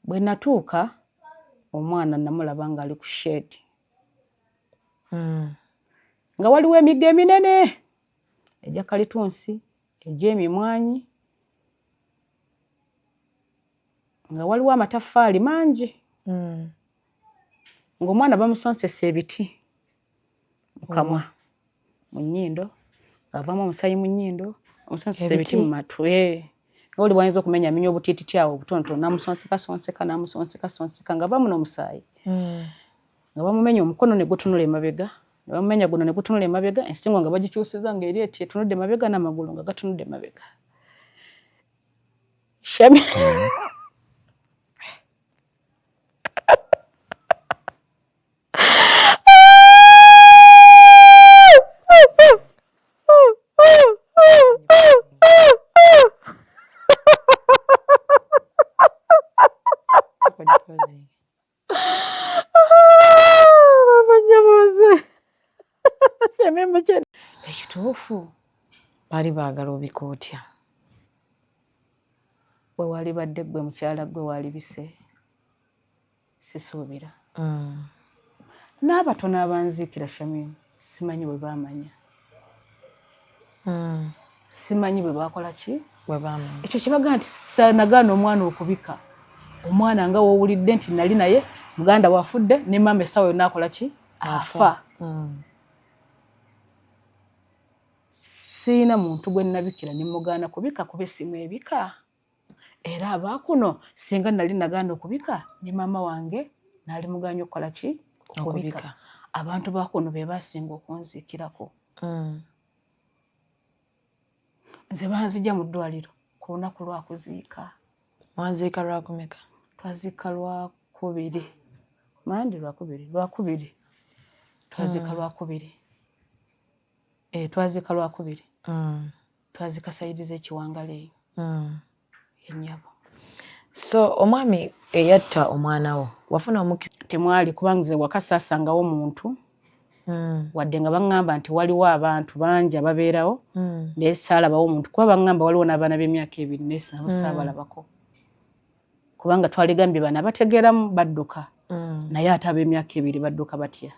Bwe natuuka omwana namulaba nga ali ku shed nga waliwo emigga eminene egya kalitunsi egy'emimwanyi nga waliwo amataffaali mangi ng'omwana bamusonsesa ebiti mu kamwa mu nnyindo ng'avaamu omusaayi mu nnyindo bamusonsesa ebiti mu matu nga oli bw'ayinza okumenyaamenya obutiititi awo obutonotono n'amusonsekasonseka nga baamu n'omusaayi nga bamumenya omukono ne gutunula emabega ne bamumenya guno ne gutunula emabega ensingo nga bagikyusiza ng'eri eti etunudde emabega n'amagulu nga gatunudde emabega. Shami ekituufu baali baagala obika otya? bwe wali badde ggwe mukyala ggwe wali bise sisuubira n'abatono abanziikira Shamimu simanyi bwe baamanya simanyi bwe bakola ki bwe baamanya ekyo kibaga nti sanagaana omwana okubika omwana nga woowulidde nti nali naye muganda wafudde ne mama essaawa yonna akola ki afa. Siina muntu gwe nnabikira ne mugaana kubika kuba essimu ebika era abaakuno singa nali nagaana okubika ne maama wange naali mugaanya okukola ki okubika. Abantu baakuno be baasinga okunziikirako. Nze banzijja mu ddwaliro ku lunaku lwa kuziika. Mwaziika lwakumeka? Twaziika Lwakubiri. Mandi Lwakubiri. Twaziika Lwakubiri. Twaziika Lwakubiri. Twaziika sayidi z'ekiwangala ennyabo. So omwami eyatta omwana wo wafuna omukisa? Temwali kubanga nze waka saasangawo muntu wadde nga baŋŋamba nti waliwo abantu bangi ababeerawo naye saalabawo omuntu kuba baŋŋamba waliwo n'abaana b'emyaka 2 naye saabalabako kubanga twaligambye bano abategeeramu badduka naye ate ab'emyaka 2 badduka batya.